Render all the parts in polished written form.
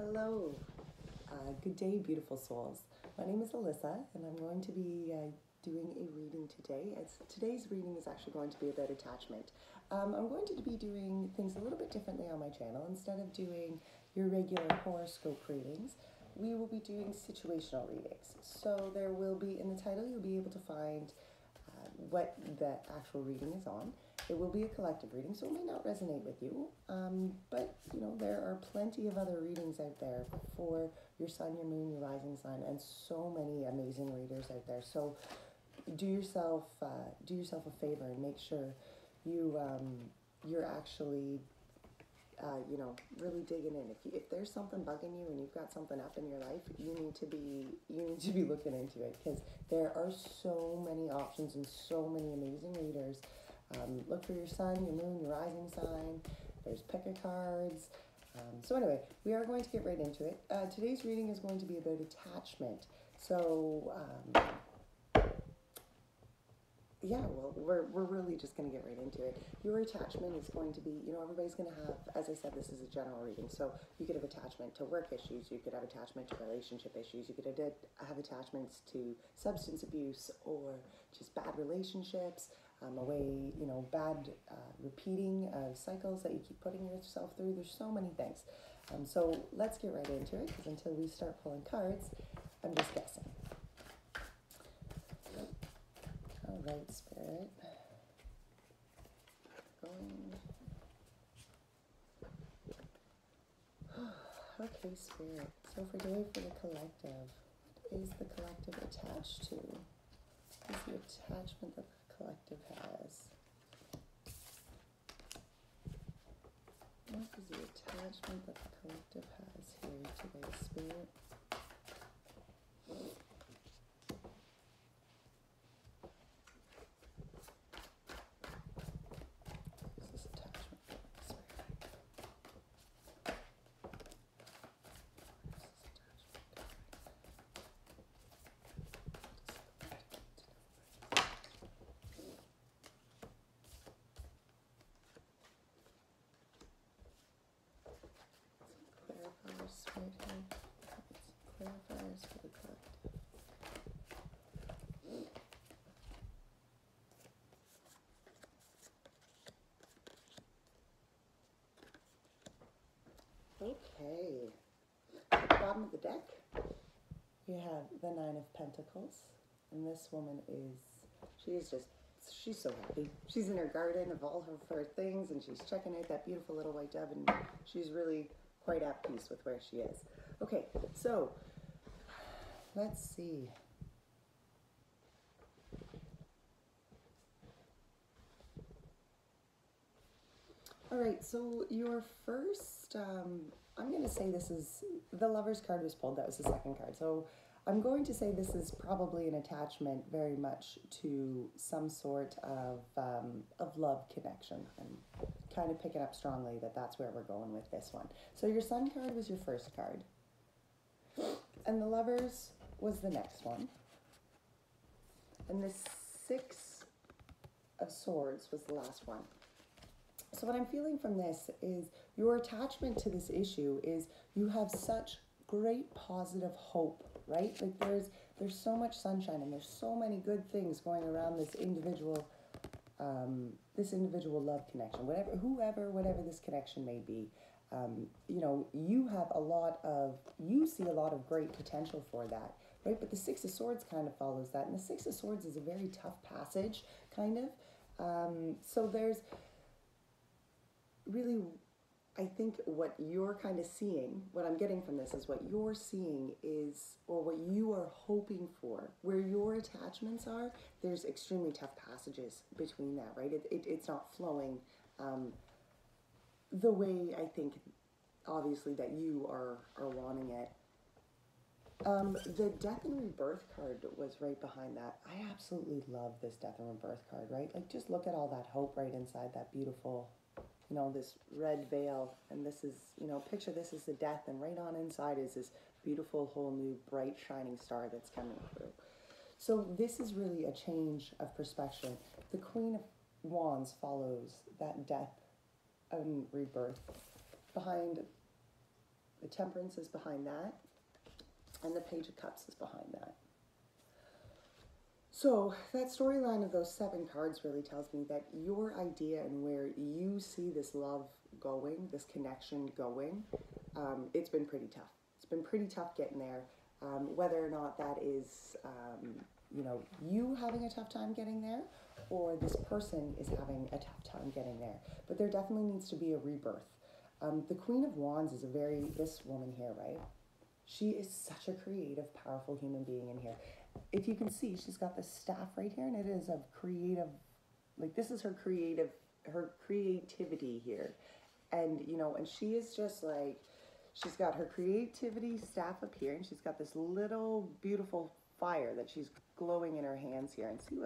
Hello, good day, beautiful souls. My name is Alyssa, and I'm going to be doing a reading today. Today's reading is actually going to be about attachment. I'm going to be doing things a little bit differently on my channel. Instead of doing your regular horoscope readings, we will be doing situational readings. So there will be, in the title, you'll be able to find what the actual reading is on. It will be a collective reading, so it may not resonate with you, but there are plenty of other readings out there for your sun, your moon, your rising sign, and so many amazing readers out there. So do yourself a favor and make sure you're actually really digging in. If there's something bugging you and you've got something up in your life, you need to be looking into it, because there are so many options and so many amazing readers. Look for your sun, your moon, your rising sign. There's picker cards. So anyway, we are going to get right into it. Today's reading is going to be about attachment. So we're really just going to get right into it. Your attachment is going to be, everybody's going to have, as I said, this is a general reading. So you could have attachment to work issues. You could have attachment to relationship issues. You could have attachments to substance abuse or just bad relationships, bad repeating of cycles that you keep putting yourself through. There's so many things. So let's get right into it, because until we start pulling cards, I'm just guessing. All right, Spirit. Going. Okay, Spirit. So for today, for the collective, what is the collective attached to? What is the attachment that the collective has? What is the attachment that the collective has here today, Spirit? Clarifiers for the collective. Okay. At the bottom of the deck, you have the Nine of Pentacles, and this woman she's so happy. She's in her garden of all of her things, and she's checking out that beautiful little white dove, and she's really quite at peace with where she is. Okay, so let's see. All right, so your first, I'm going to say this is, the Lover's card was pulled, that was the second card. So I'm going to say this is probably an attachment very much to some sort of love connection. I'm kind of picking up strongly that that's where we're going with this one. So your Sun card was your first card, and the Lovers was the next one. And the Six of Swords was the last one. So what I'm feeling from this is your attachment to this issue is you have such great positive hope, right? Like there's so much sunshine and there's so many good things going around this individual love connection, whatever this connection may be. You see a lot of great potential for that, right? But the Six of Swords kind of follows that, and the Six of Swords is a very tough passage, kind of. So there's really, I think what you're kind of seeing, what I'm getting from this is what you're seeing is, or what you are hoping for, where your attachments are, there's extremely tough passages between that, right? It's not flowing the way I think, obviously, that you are wanting it. The Death and Rebirth card was right behind that. I absolutely love this Death and Rebirth card, right? Like, just look at all that hope right inside that beautiful, this red veil, and this is, picture this as the death, and right on inside is this beautiful, whole new, bright, shining star that's coming through. So this is really a change of perspective. The Queen of Wands follows that death and rebirth behind The Temperance is behind that, and the Page of Cups is behind that. So that storyline of those 7 cards really tells me that your idea and where you see this love going, this connection going, it's been pretty tough. It's been pretty tough getting there. Whether or not that is, you having a tough time getting there, or this person is having a tough time getting there. But there definitely needs to be a rebirth. The Queen of Wands is this woman here, right? She is such a creative, powerful human being in here. If you can see, she's got this staff right here, and it is of creative, like this is her creativity here. And, and she is just like, she's got her creativity staff up here, and she's got this little beautiful fire that she's glowing in her hands here. And see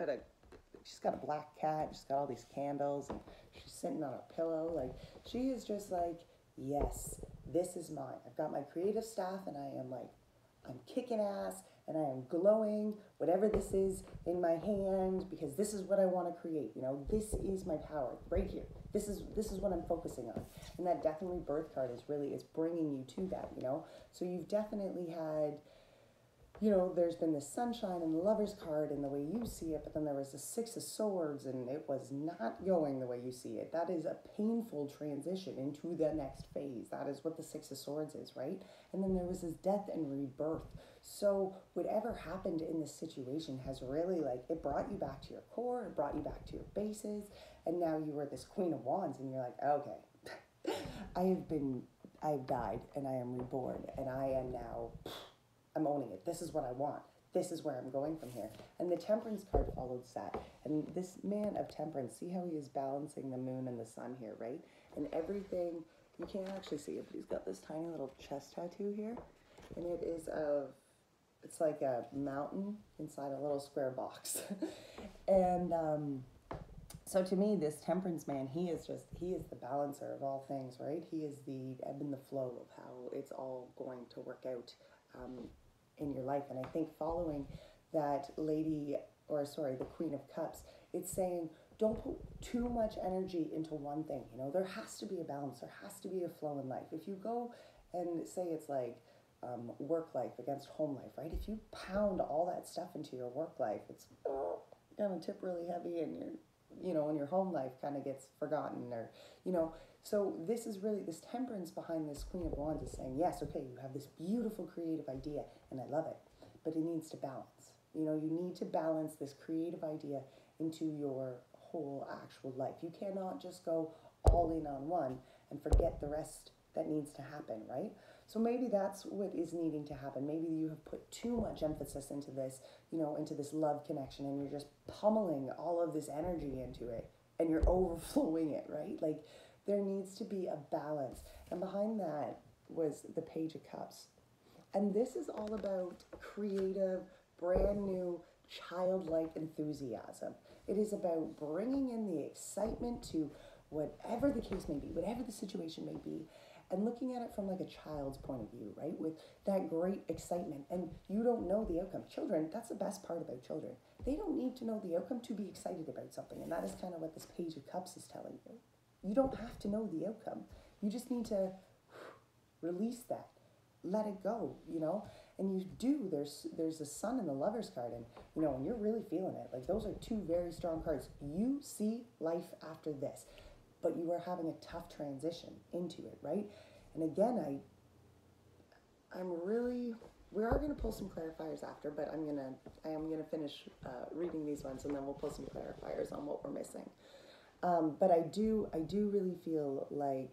she's got a black cat, she's got all these candles, and she's sitting on a pillow. Like, she is just like, yes, this is mine. I've got my creative staff, and I'm kicking ass, and I am glowing, whatever this is in my hand, because this is what I want to create. This is my power right here. This is what I'm focusing on. And that Death and Rebirth card is bringing you to that, So you've definitely had, there's been the Sunshine and the Lover's card and the way you see it, but then there was the 6 of Swords, and it was not going the way you see it. That is a painful transition into the next phase. That is what the 6 of Swords is, right? And then there was this Death and Rebirth. So whatever happened in this situation has really, it brought you back to your core, it brought you back to your bases, and now you were this Queen of Wands, and you're like, okay, I've died, and I am reborn, and I am now, I'm owning it. This is what I want. This is where I'm going from here. And the Temperance card follows that. And this man of Temperance, see how he is balancing the moon and the sun here, right? And everything, you can't actually see it, but he's got this tiny little chest tattoo here. And it's like a mountain inside a little square box. And so to me, this Temperance man, he is the balancer of all things, right? He is the ebb and the flow of how it's all going to work out in your life. And I think following that the Queen of Cups, it's saying, don't put too much energy into one thing. There has to be a balance. There has to be a flow in life. If you go and say it's like work life against home life, right? If you pound all that stuff into your work life, it's going to tip really heavy, and and your home life kind of gets forgotten, or, so this is really, this Temperance behind this Queen of Wands is saying, yes, okay, you have this beautiful creative idea, and I love it, but it needs to balance. You need to balance this creative idea into your whole actual life. You cannot just go all in on one and forget the rest that needs to happen, right? So maybe that's what is needing to happen. Maybe you have put too much emphasis into this, into this love connection, and you're just pummeling all of this energy into it, and you're overflowing it, right? Like, there needs to be a balance. And behind that was the Page of Cups. And this is all about creative, brand new, childlike enthusiasm. It is about bringing in the excitement to whatever the case may be, whatever the situation may be, and looking at it from like a child's point of view, right? With that great excitement, and you don't know the outcome. Children, that's the best part about children. They don't need to know the outcome to be excited about something, and that is kind of what this Page of Cups is telling you. You don't have to know the outcome. You just need to release that, let it go, and you do. There's the Sun and the Lover's card, and when you're really feeling it, like, those are 2 very strong cards. You see life after this, but you are having a tough transition into it, right? And again, we are going to pull some clarifiers after, but I am going to finish reading these ones, and then we'll pull some clarifiers on what we're missing. But I do really feel like,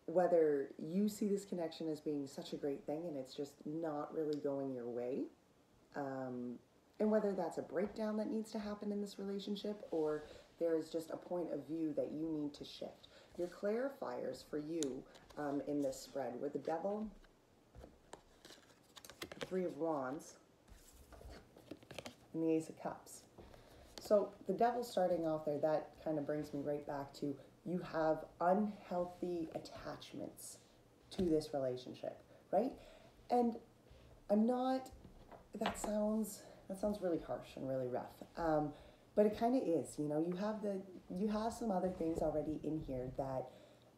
whether you see this connection as being such a great thing and it's just not really going your way, and whether that's a breakdown that needs to happen in this relationship, or there is just a point of view that you need to shift. Your clarifiers for you in this spread were the Devil, the 3 of Wands, and the Ace of Cups. So the Devil starting off there, that kind of brings me right back to, you have unhealthy attachments to this relationship, right? And that sounds really harsh and really rough. But it kind of is, you have some other things already in here that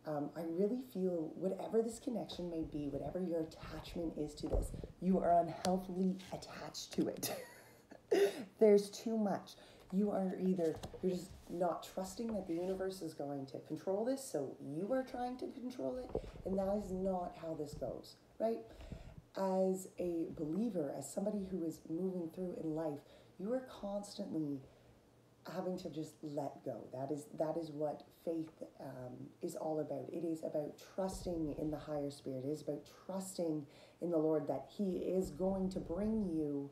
I really feel whatever this connection may be, whatever your attachment is to this, you are unhealthily attached to it. There's too much. You're just not trusting that the universe is going to control this, so you are trying to control it, and that is not how this goes, right? As a believer, as somebody who is moving through in life, you are constantly having to just let go. That is what faith is all about. It is about trusting in the higher spirit. It is about trusting in the Lord that He is going to bring you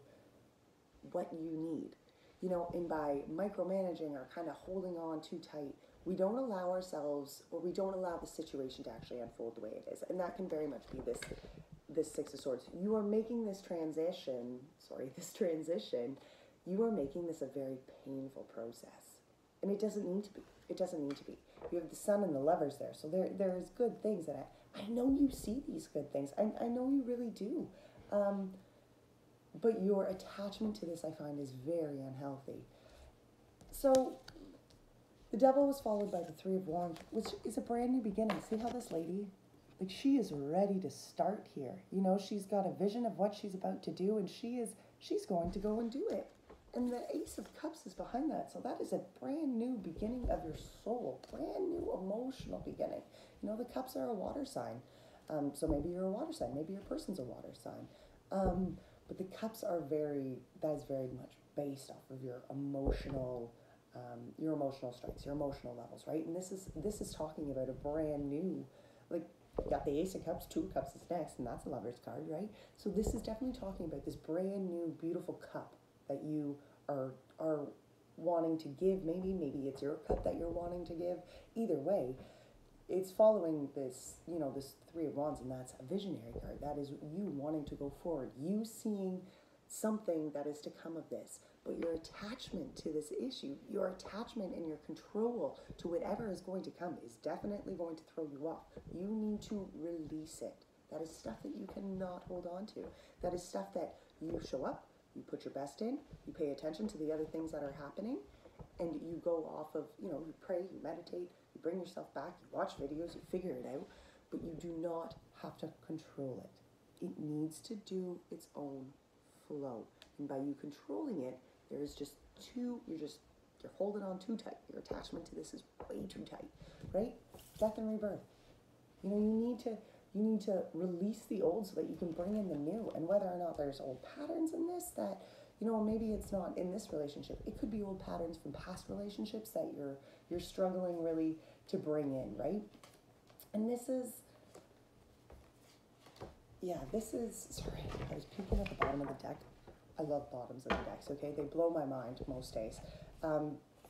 what you need. You know, and by micromanaging or kind of holding on too tight, we don't allow ourselves, or we don't allow the situation to actually unfold the way it is. And that can very much be this Six of Swords. You are making this transition, you are making this a very painful process. And it doesn't need to be. It doesn't need to be. You have the Sun and the Lovers there. So there is good things that I know you see these good things. I know you really do. But your attachment to this, I find, is very unhealthy. So the Devil was followed by the Three of Wands, which is a brand new beginning. See how this lady, like, she is ready to start here. You know, she's got a vision of what she's about to do, and she's going to go and do it. And the Ace of Cups is behind that. So that is a brand new beginning of your soul, brand new emotional beginning. You know, the Cups are a water sign. So maybe you're a water sign. Maybe your person's a water sign. But the Cups are that is very much based off of your emotional strengths, your emotional levels, right? And this is talking about a brand new, like, you got the Ace of Cups, Two of Cups is next, and that's a Lover's card, right? So this is definitely talking about this brand new, beautiful cup that you are wanting to give. Maybe it's your cup that you're wanting to give. Either way, it's following this, you know, this Three of Wands, and that's a visionary card. That is you wanting to go forward, you seeing something that is to come of this. But your attachment to this issue, your attachment and your control to whatever is going to come is definitely going to throw you off. You need to release it. That is stuff that you cannot hold on to. That is stuff that you show up, you put your best in, you pay attention to the other things that are happening, and you go off of, you know, you pray, you meditate, you bring yourself back, you watch videos, you figure it out, but you do not have to control it. It needs to do its own flow. And by you controlling it, there's just you're holding on too tight. Your attachment to this is way too tight, right? Death and rebirth. You know, you need to release the old so that you can bring in the new. And whether or not there's old patterns in this that, you know, maybe it's not in this relationship. It could be old patterns from past relationships that you're struggling really to bring in, right? And this is, sorry, I was peeking at the bottom of the deck. I love bottoms of the decks, okay? They blow my mind most days.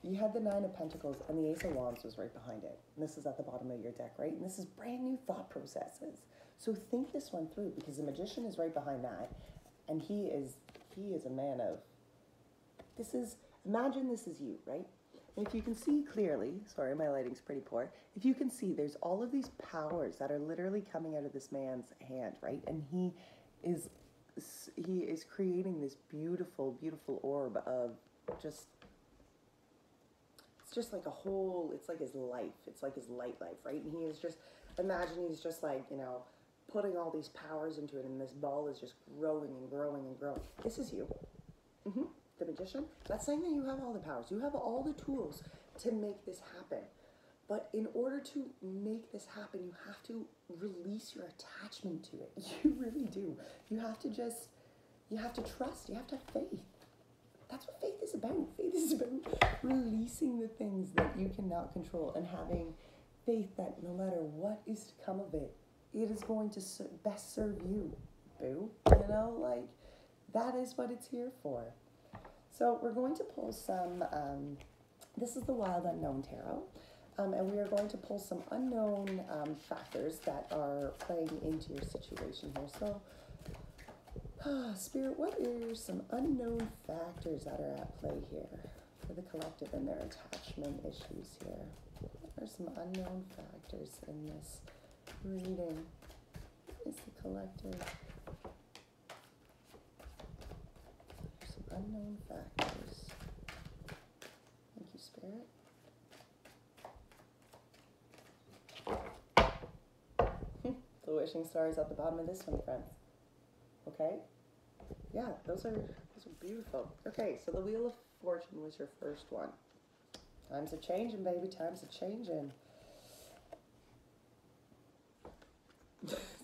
You had the Nine of Pentacles, and the Ace of Wands was right behind it. And this is at the bottom of your deck, right? And this is brand new thought processes. So think this one through, because the Magician is right behind that, and he is a man of, imagine this is you, right? And if you can see clearly, sorry, my lighting's pretty poor. If you can see, there's all of these powers that are literally coming out of this man's hand, right? And he is creating this beautiful, beautiful orb of just, it's just like a whole, it's like his life. It's like his light life, right? And he is just, imagine he's just like, you know, putting all these powers into it, and this ball is just growing and growing and growing. This is you. The Magician. That's saying that you have all the powers. You have all the tools to make this happen. But in order to make this happen, you have to release your attachment to it. You really do. You have to trust. You have to have faith. That's what faith is about. Faith is about releasing the things that you cannot control and having faith that no matter what is to come of it, it is going to best serve you, boo. You know, like, that is what it's here for. So we're going to pull some, this is the Wild Unknown Tarot, and we are going to pull some unknown factors that are playing into your situation here. So, Spirit, what are some unknown factors that are at play here for the collective and their attachment issues here? What are some unknown factors in this reading? What is the collective? Unknown factors. Thank you, Spirit. wishing stars at the bottom of this one, friends. Okay? Yeah, those are beautiful. Okay, so the Wheel of Fortune was your first one. Times are changing, baby. Times are changing.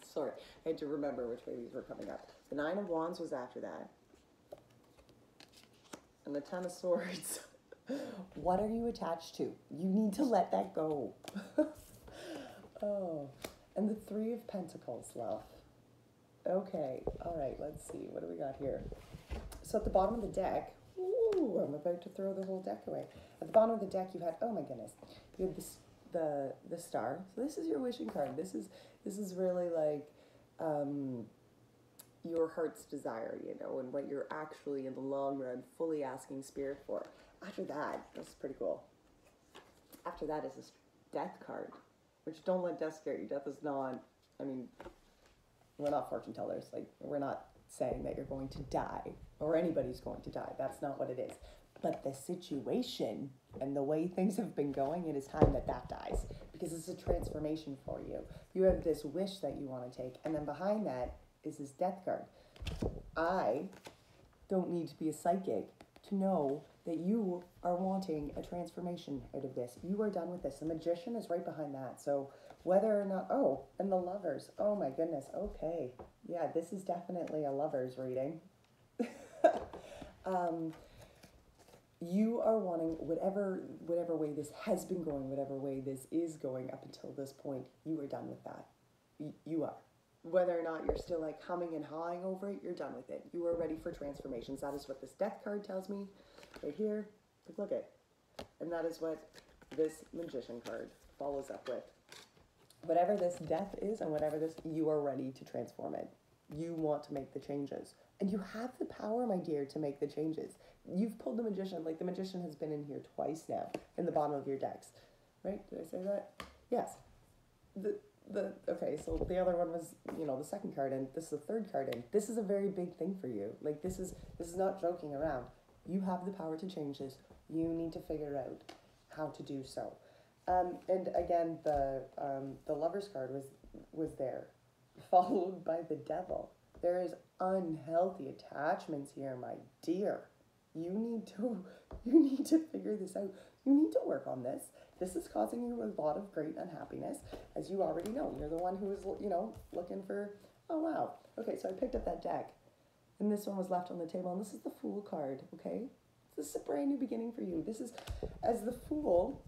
Sorry, I had to remember which way these were coming up. The Nine of Wands was after that. And the Ten of Swords. What are you attached to? You need to let that go. Oh, and the Three of Pentacles, love. Okay, all right, let's see. What do we got here? So at the bottom of the deck, ooh, I'm about to throw the whole deck away. At the bottom of the deck, you had, oh my goodness, you had this, the star. So this is your wishing card. This is really like your heart's desire, you know, and what you're actually in the long run fully asking spirit for. After that, that's pretty cool. After that is this death card, which don't let death scare you. Death is not, I mean, we're not fortune tellers. Like, we're not saying that you're going to die or anybody's going to die. That's not what it is. But the situation and the way things have been going, it is time that that dies, because it's a transformation for you. You have this wish that you want to take, and then behind that is this death card. I don't need to be a psychic to know that you are wanting a transformation out of this. You are done with this. The Magician is right behind that. So whether or not, oh, and the Lovers. Oh my goodness. Okay. Yeah, this is definitely a Lovers reading. You are wanting whatever way this has been going, whatever way this is going up until this point, you are done with that. You are. Whether or not you're still like humming and hawing over it, you're done with it. You are ready for transformations. That is what this death card tells me right here. Look at it. And that is what this Magician card follows up with. Whatever this death is and whatever this, you are ready to transform it. You want to make the changes. And you have the power, my dear, to make the changes. You've pulled the Magician, like the Magician has been in here twice now, in the bottom of your decks. Right? Did I say that? Yes. Okay, so the other one was, you know, the second card, and this is the third card, and this is a very big thing for you. Like, this is not joking around. You have the power to change this. You need to figure out how to do so. And again, the Lover's card was there, followed by the Devil. There is unhealthy attachments here, my dear. You need to figure this out. You need to work on this. This is causing you a lot of great unhappiness, as you already know. You're the one who is, you know, looking for, oh wow. Okay, so I picked up that deck, and this one was left on the table, and this is the Fool card, okay? This is a brand new beginning for you. This is, as the Fool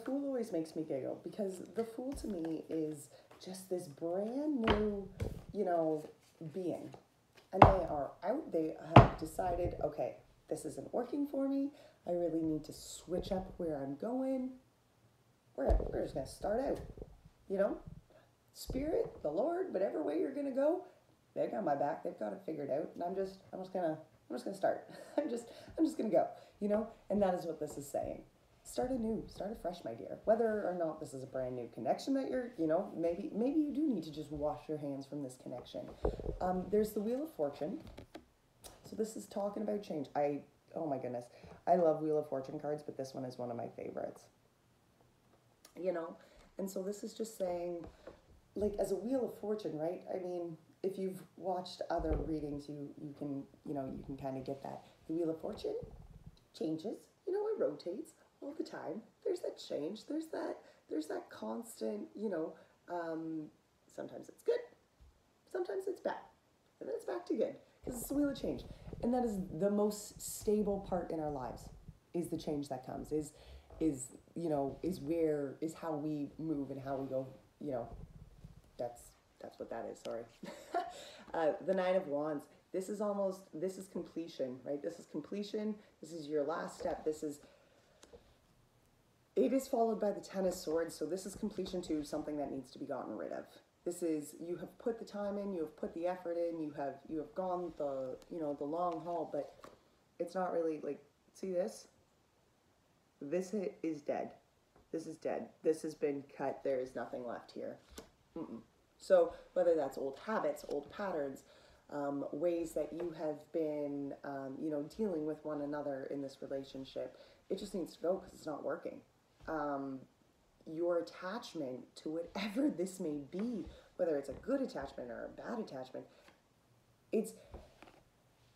always makes me giggle, because the Fool to me is just this brand new, you know, being. And they are out, they have decided, okay, this isn't working for me. I really need to switch up where I'm going. We're just gonna start out, you know? Spirit, the Lord, whatever way you're gonna go, they got my back, they've got it figured out, and I'm just gonna start. I'm just gonna go, you know? And that is what this is saying. Start anew, start afresh, my dear. Whether or not this is a brand new connection that you're, you know, maybe you do need to just wash your hands from this connection. There's the Wheel of Fortune. So this is talking about change. Oh my goodness, I love Wheel of Fortune cards, but this one is one of my favorites. You know, and so this is just saying, like, as a Wheel of Fortune, right? I mean, if you've watched other readings, you can kind of get that. The Wheel of Fortune changes, you know, it rotates all the time. There's that change. There's that constant, you know, sometimes it's good, sometimes it's bad, and then it's back to good, because it's a wheel of change. And that is the most stable part in our lives, is the change that comes, is how we move and how we go, you know. That's what that is, sorry. The Nine of Wands, this is completion, right? This is completion. This is your last step. It is followed by the Ten of Swords, so this is completion to something that needs to be gotten rid of. This is, you have put the time in, you have put the effort in, you have gone the long haul, but it's not really, like, see this? This is dead. This is dead. This has been cut. There is nothing left here. So whether that's old habits, old patterns, ways that you have been, dealing with one another in this relationship, it just needs to go because it's not working. Your attachment to whatever this may be, whether it's a good attachment or a bad attachment, it's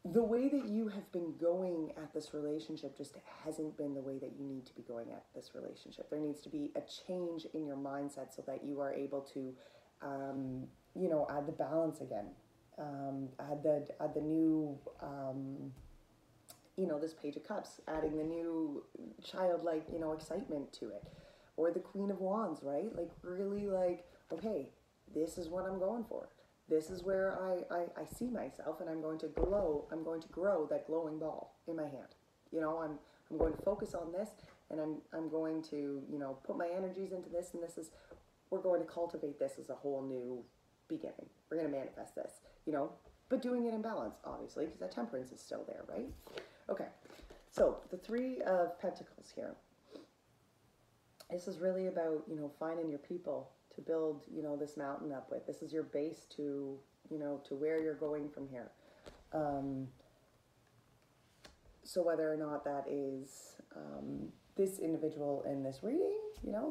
the way that you have been going at this relationship just hasn't been the way that you need to be going at this relationship. There needs to be a change in your mindset so that you are able to, add the balance again. Add the new, this Page of Cups, adding the new childlike, excitement to it. Or the Queen of Wands, right? Like really like, okay, this is what I'm going for. This is where I see myself, and I'm going to grow that glowing ball in my hand. I'm going to focus on this, and I'm going to, put my energies into this, and we're going to cultivate this as a whole new beginning. We're going to manifest this, but doing it in balance, obviously, because that temperance is still there, right? Okay, so the Three of Pentacles here. This is really about, finding your people to build, this mountain up with. This is your base to, to where you're going from here. So whether or not that is this individual in this reading,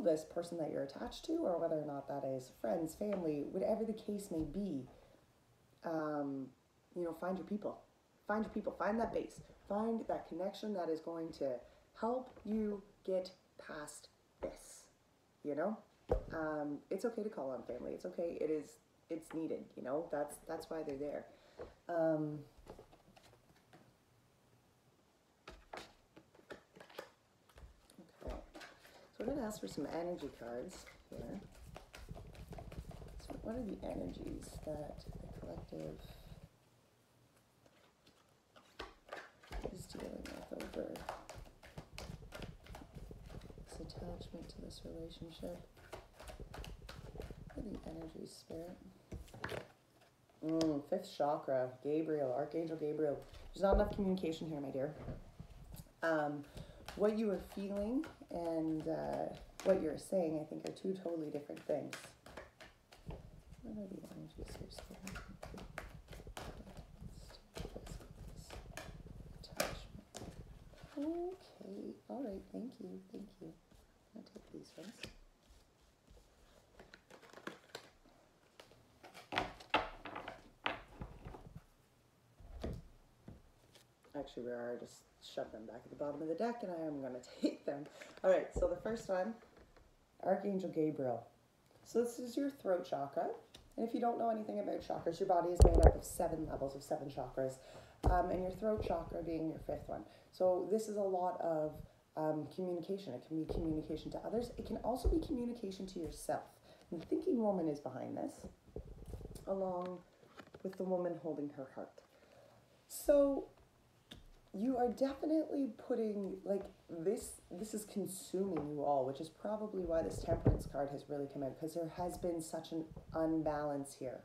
this person that you're attached to, or whether or not that is friends, family, whatever the case may be, find your people. Find your people. Find that base. Find that connection that is going to help you get past this, It's okay to call on family. It's okay. It's needed, That's why they're there. Okay. So we're going to ask for some energy cards here. So what are the energies that the collective is dealing with over this attachment to this relationship? What are the energies, Spirit? Fifth chakra, Gabriel, Archangel Gabriel. There's not enough communication here, my dear. What you are feeling and what you're saying, I think, are two totally different things. What are the energies here, Spirit? Okay, all right, thank you. I'll take these ones. Actually, we are just shove them back at the bottom of the deck, and I am going to take them. All right, so the first one, Archangel Gabriel. So this is your throat chakra. And if you don't know anything about chakras, your body is made up of 7 levels of 7 chakras, and your throat chakra being your 5th one. So this is a lot of communication. It can be communication to others. It can also be communication to yourself. And the thinking woman is behind this, along with the woman holding her heart. So you are definitely putting, this is consuming you all, which is probably why this Temperance card has really come out, because there has been such an unbalance here,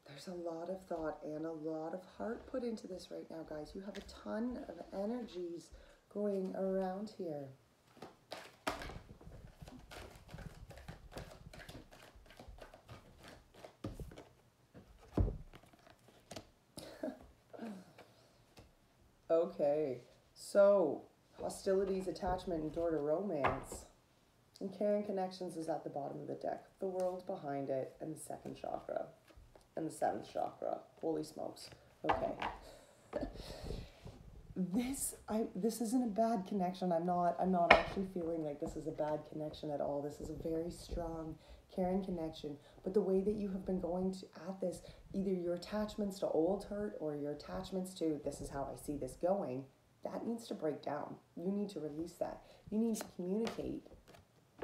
There's a lot of thought and a lot of heart put into this right now, guys. You have a ton of energies going around here. Okay, so hostilities, attachment, and door to romance. And caring connections is at the bottom of the deck. The world behind it, and the 2nd chakra, and the 7th chakra. Holy smokes. Okay. This isn't a bad connection. I'm not actually feeling like this is a bad connection at all. This is a very strong, caring connection. But the way that you have been going at this, either your attachments to old hurt or your attachments to this is how I see this going, that needs to break down. You need to release that. You need to communicate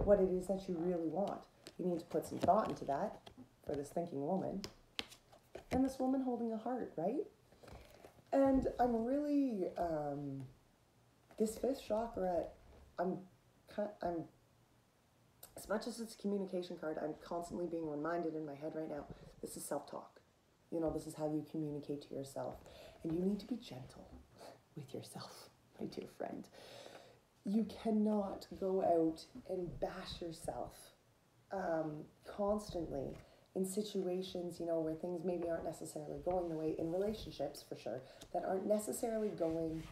what it is that you really want. You need to put some thought into that for this thinking woman. And this woman holding a heart, right? And I'm really, this 5th chakra, I'm, as much as it's a communication card, I'm constantly being reminded in my head right now, this is self-talk. This is how you communicate to yourself. And you need to be gentle with yourself, my dear friend. You cannot go out and bash yourself constantly in situations, where things maybe aren't necessarily going the way, in relationships for sure, that aren't necessarily going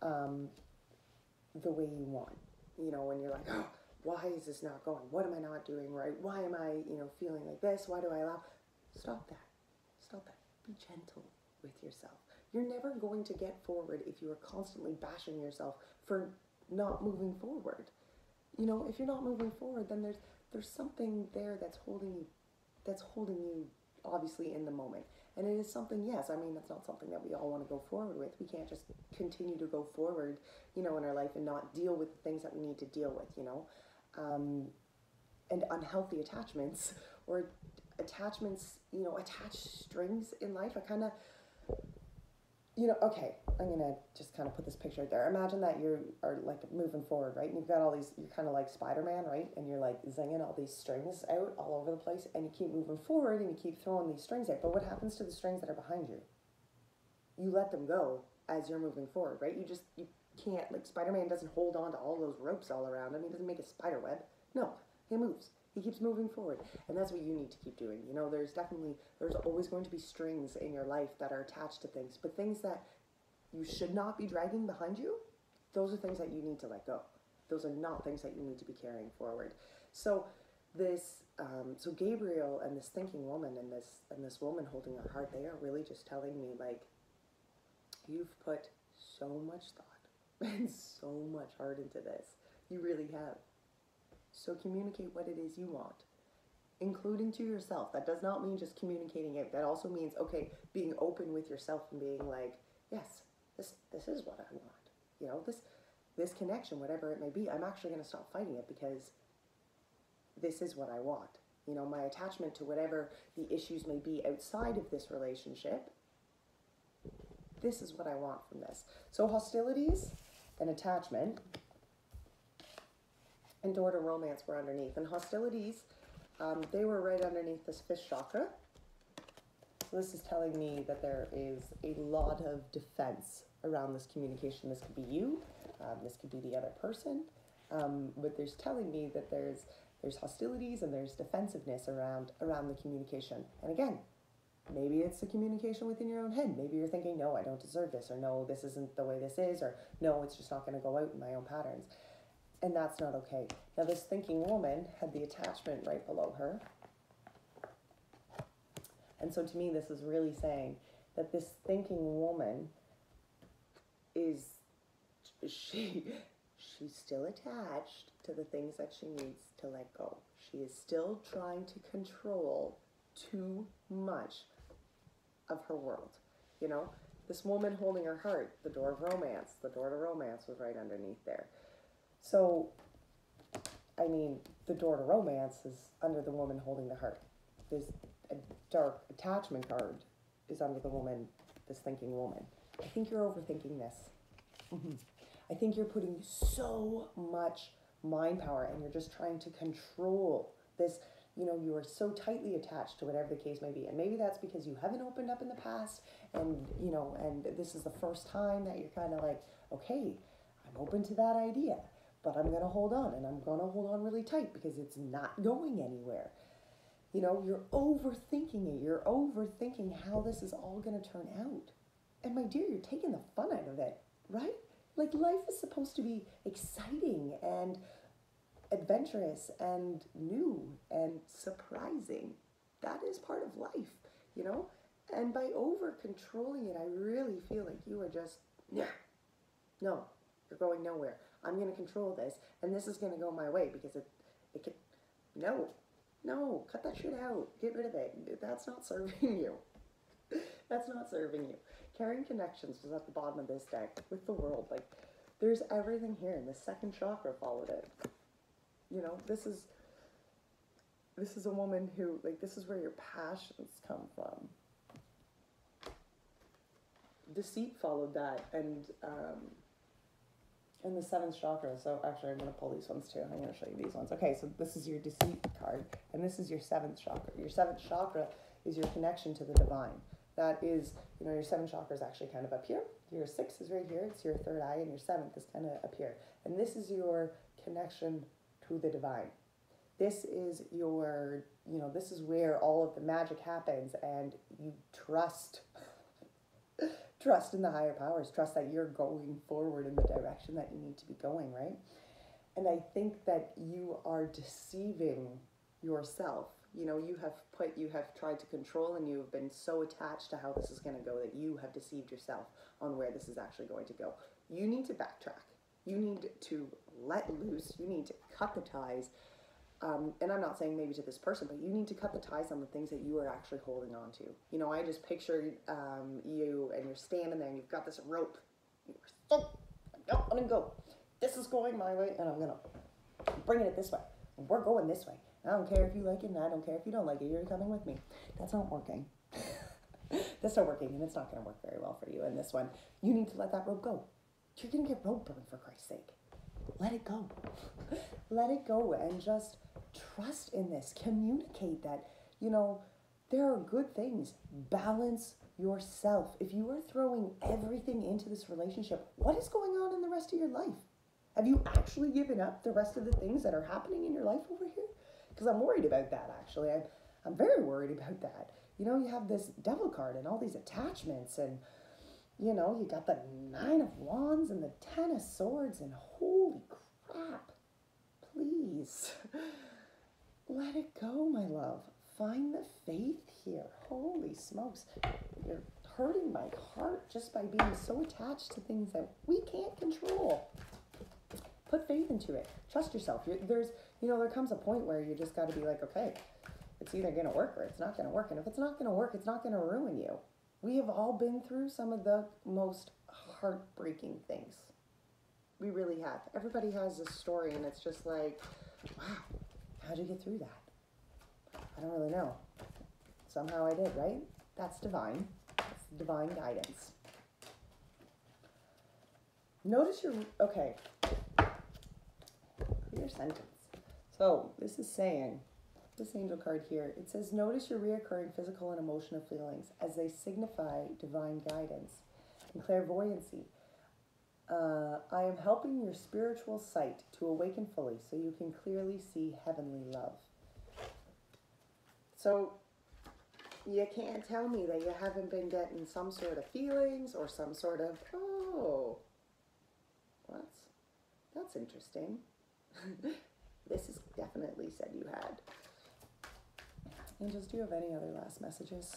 the way you want. you know, when you're like, oh, why is this not going? What am I not doing right? Why am I, you know, feeling like this? Why do I allow? Stop that. Stop that. Be gentle with yourself. You're never going to get forward if you are constantly bashing yourself for not moving forward. You know, if you're not moving forward, then there's something there that's holding you obviously in the moment. And it is something, yes, I mean, that's not something that we all want to go forward with. We can't just continue to go forward, you know, in our life and not deal with the things that we need to deal with, you know. And unhealthy attachments or attachments, you know, attached strings in life. I kind of, you know, okay, I'm going to just kind of put this picture out there. Imagine that you are like moving forward, right? And you've got all these, you're kind of like Spider-Man, right? And you're like zinging all these strings out all over the place, and you keep moving forward and you keep throwing these strings out. But what happens to the strings that are behind you? You let them go as you're moving forward, right? You can't, like Spider-Man doesn't hold on to all those ropes all around him. He doesn't make a spider web. No, he moves. He keeps moving forward. And that's what you need to keep doing. You know, there's always going to be strings in your life that are attached to things, but things that you should not be dragging behind you, those are things that you need to let go. Those are not things that you need to be carrying forward. So so Gabriel and this thinking woman and this woman holding her heart, they are really just telling me, like, you've put so much thought and so much heart into this. You really have. So communicate what it is you want, including to yourself. That does not mean just communicating it. That also means, okay, being open with yourself and being like, yes, this is what I want. You know, this connection, whatever it may be, I'm actually going to stop fighting it because this is what I want. You know, my attachment to whatever the issues may be outside of this relationship, this is what I want from this. So hostilities and attachment and door to romance were underneath. And hostilities, they were right underneath this fifth chakra. So this is telling me that there is a lot of defense around this communication. This could be you, this could be the other person, but there's telling me that there's hostilities and there's defensiveness around the communication. And again, maybe it's the communication within your own head. Maybe you're thinking, no, I don't deserve this, or no, this isn't the way this is, or no, it's just not going to go out in my own patterns. And that's not okay. Now, this thinking woman had the attachment right below her. And so to me, this is really saying that this thinking woman she's still attached to the things that she needs to let go. She is still trying to control too much of her world. You know, this woman holding her heart, the door of romance, the door to romance was right underneath there. So, I mean, the door to romance is under the woman holding the heart. There's a dark attachment card is under the woman, this thinking woman. I think you're overthinking this. I think you're putting so much mind power and you're just trying to control this. You know, you are so tightly attached to whatever the case may be. And maybe that's because you haven't opened up in the past and, you know, and this is the first time that you're kind of like, okay, I'm open to that idea, but I'm going to hold on, and I'm going to hold on really tight because it's not going anywhere. You know, you're overthinking it. You're overthinking how this is all going to turn out. And my dear, you're taking the fun out of it, right? Like, life is supposed to be exciting and adventurous and new and surprising. That is part of life, you know? And by over controlling it, I really feel like you are just, no, you're going nowhere. I'm going to control this, and this is going to go my way because it can, no, cut that shit out. Get rid of it. That's not serving you. That's not serving you. Carrying connections was at the bottom of this deck with the world. Like, there's everything here, and the second chakra followed it. You know, this is a woman who, like, this is where your passions come from. Deceit followed that, and the seventh chakra. So actually, I'm going to pull these ones too. I'm going to show you these ones. Okay, so this is your deceit card, and this is your seventh chakra. Your seventh chakra is your connection to the divine. That is, you know, your seventh chakra is actually kind of up here. Your sixth is right here. It's your third eye, and your seventh is kind of up here. And this is your connection to the divine. This is your, you know, this is where all of the magic happens, and you trust in the higher powers. Trust that you're going forward in the direction that you need to be going, right? And I think that you are deceiving yourself. You know, you have tried to control, and you've been so attached to how this is going to go that you have deceived yourself on where this is actually going to go. You need to backtrack. You need to let loose. You need to cut the ties. And I'm not saying maybe to this person, but you need to cut the ties on the things that you are actually holding on to. You know, I just picture you, and you're standing there and you've got this rope. You're so, I don't want to go. This is going my way, and I'm going to bring it this way. And we're going this way. I don't care if you like it, and I don't care if you don't like it. You're coming with me. That's not working. That's not working, and it's not going to work very well for you. In this one, you need to let that rope go. You're going to get rope burn, for Christ's sake. Let it go. Let it go, and just trust in this. Communicate that, you know, there are good things. Balance yourself. If you are throwing everything into this relationship, what is going on in the rest of your life? Have you actually given up the rest of the things that are happening in your life over here? Because I'm worried about that, actually. I'm very worried about that. You know, you have this devil card and all these attachments, and, you know, you got the 9 of Wands and the 10 of Swords, and holy crap. Please. Let it go, my love. Find the faith here. Holy smokes. You're hurting my heart just by being so attached to things that we can't control. Put faith into it. Trust yourself. There comes a point where you just got to be like, okay, it's either going to work or it's not going to work. And if it's not going to work, it's not going to ruin you. We have all been through some of the most heartbreaking things. We really have. Everybody has a story, and it's just like, wow, how'd you get through that? I don't really know. Somehow I did, right? That's divine. That's divine guidance. Notice okay. Clear sentence. So this is saying, this angel card here, it says, notice your reoccurring physical and emotional feelings as they signify divine guidance and clairvoyancy. I am helping your spiritual sight to awaken fully so you can clearly see heavenly love. So you can't tell me that you haven't been getting some sort of feelings or some sort of, oh, that's interesting. This is definitely said you had. Angels, do you have any other last messages?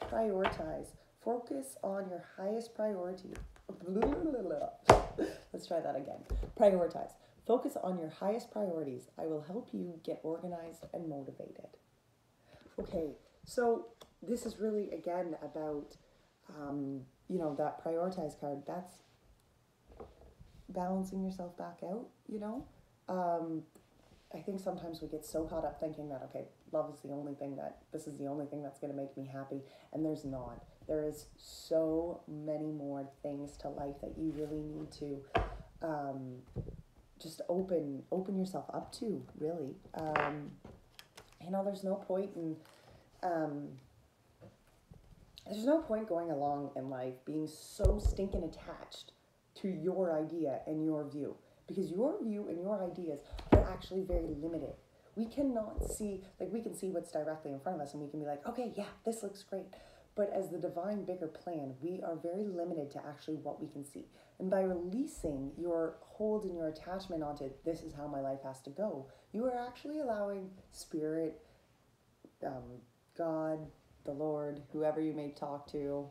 Prioritize. Focus on your highest priority. Let's try that again. Prioritize. Focus on your highest priorities. I will help you get organized and motivated. Okay, so this is really, again, about, that prioritize card. That's balancing yourself back out, you know? I think sometimes we get so caught up thinking that, okay, love is the only thing this is the only thing that's going to make me happy, and there's not. There is so many more things to life that you really need to just open yourself up to, really. There's no point in going along in life being so stinking attached to your idea and your view, because your view and your ideas are actually very limited. We cannot see, we can see what's directly in front of us, and we can be like, okay, yeah, this looks great. But as the divine bigger plan, we are very limited to actually what we can see. And by releasing your hold and your attachment onto this is how my life has to go, you are actually allowing spirit, God, the Lord, whoever you may talk to,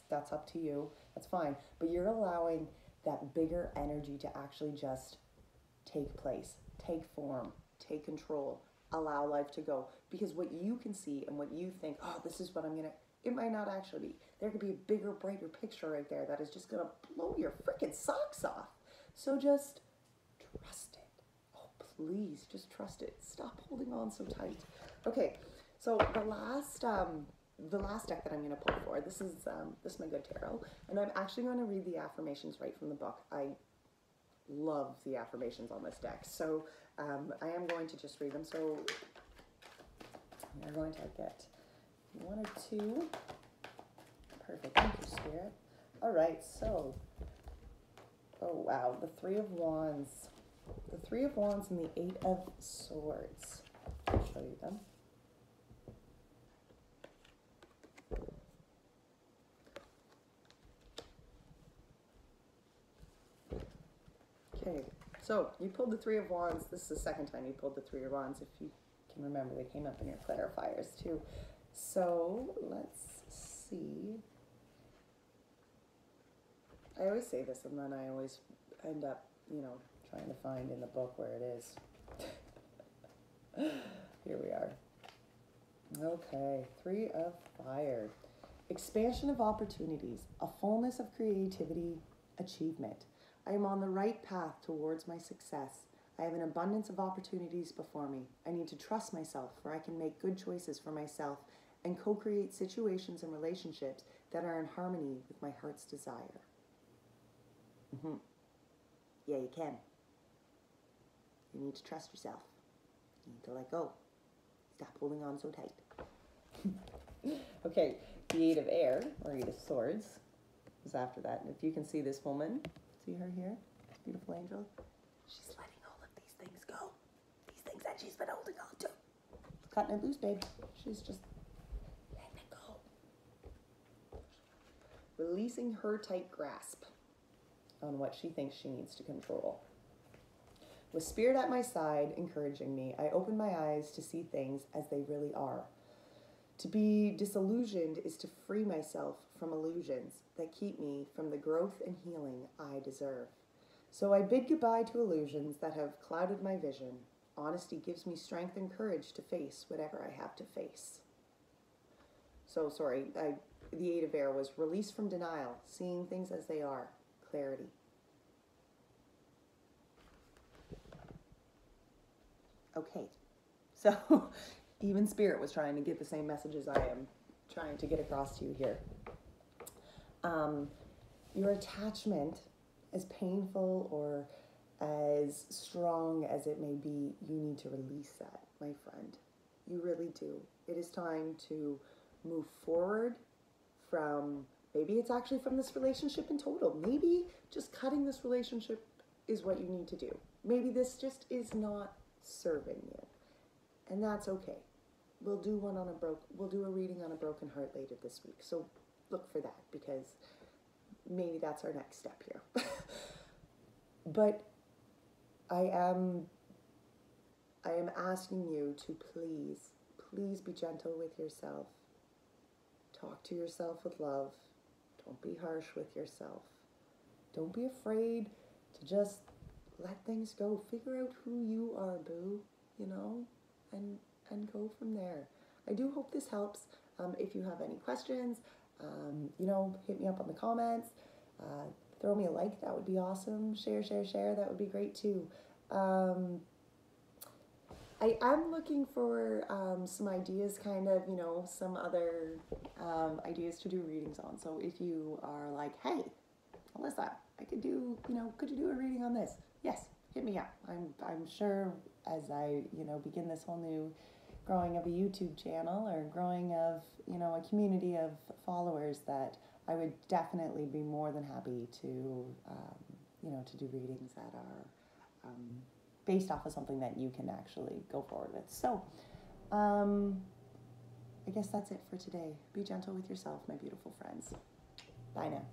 that's up to you. That's fine. But you're allowing that bigger energy to actually just take place, take form, take control, allow life to go. Because what you can see and what you think, oh, this is what I'm going to, it might not actually be. There could be a bigger, brighter picture right there that is just going to blow your freaking socks off. So just trust it. Oh, please, just trust it. Stop holding on so tight. Okay, so the last deck that I'm going to pull for, this is my good tarot, and I'm actually going to read the affirmations right from the book. I love the affirmations on this deck, so I am going to just read them. So we're going to get 1 or 2. Perfect. Thank you, Spirit. All right, so, oh wow, the 3 of Wands. The 3 of Wands and the 8 of Swords. I'll show you them. Okay, So you pulled the Three of Wands. This is the second time you pulled the Three of Wands. If you can remember, they came up in your clarifiers too. So let's see. I always say this and then I always end up, you know, trying to find in the book where it is. Here we are. Okay, Three of Fire. Expansion of opportunities, a fullness of creativity, achievement. I am on the right path towards my success. I have an abundance of opportunities before me. I need to trust myself, for I can make good choices for myself and co-create situations and relationships that are in harmony with my heart's desire. Yeah, you can. You need to trust yourself. You need to let go. Stop holding on so tight. Okay, the Eight of Air, or Eight of Swords, is after that. And if you can see this woman, see her here? This beautiful angel? She's letting all of these things go. These things that she's been holding on to. Cutting it loose, babe. She's just letting it go. Releasing her tight grasp on what she thinks she needs to control. With Spirit at my side, encouraging me, I open my eyes to see things as they really are. To be disillusioned is to free myself from illusions that keep me from the growth and healing I deserve. So I bid goodbye to illusions that have clouded my vision. Honesty gives me strength and courage to face whatever I have to face. So, sorry, the Eight of Air was release from denial, seeing things as they are, clarity. Okay, so even Spirit was trying to get the same messages I am trying to get across to you here. Your attachment, as painful or as strong as it may be, you need to release that, my friend. You really do. It is time to move forward from, maybe it's actually from this relationship in total. Maybe just cutting this relationship is what you need to do. Maybe this just is not serving you, and that's okay. We'll do a reading on a broken heart later this week, so look for that, because maybe that's our next step here. But I am asking you to please be gentle with yourself. Talk to yourself with love. Don't be harsh with yourself. Don't be afraid to just let things go. Figure out who you are, boo, you know, and go from there. I do hope this helps. If you have any questions, you know, hit me up on the comments. Throw me a like, that would be awesome. Share, that would be great too. I am looking for some ideas, kind of, you know, some other ideas to do readings on. So if you are like, hey, Alyssa, could you do a reading on this? Yes, hit me up. I'm sure as I, you know, begin this whole new growing of a YouTube channel or growing of, you know, a community of followers, that I would definitely be more than happy to, you know, to do readings that are based off of something that you can actually go forward with. So, I guess that's it for today. Be gentle with yourself, my beautiful friends. Bye now.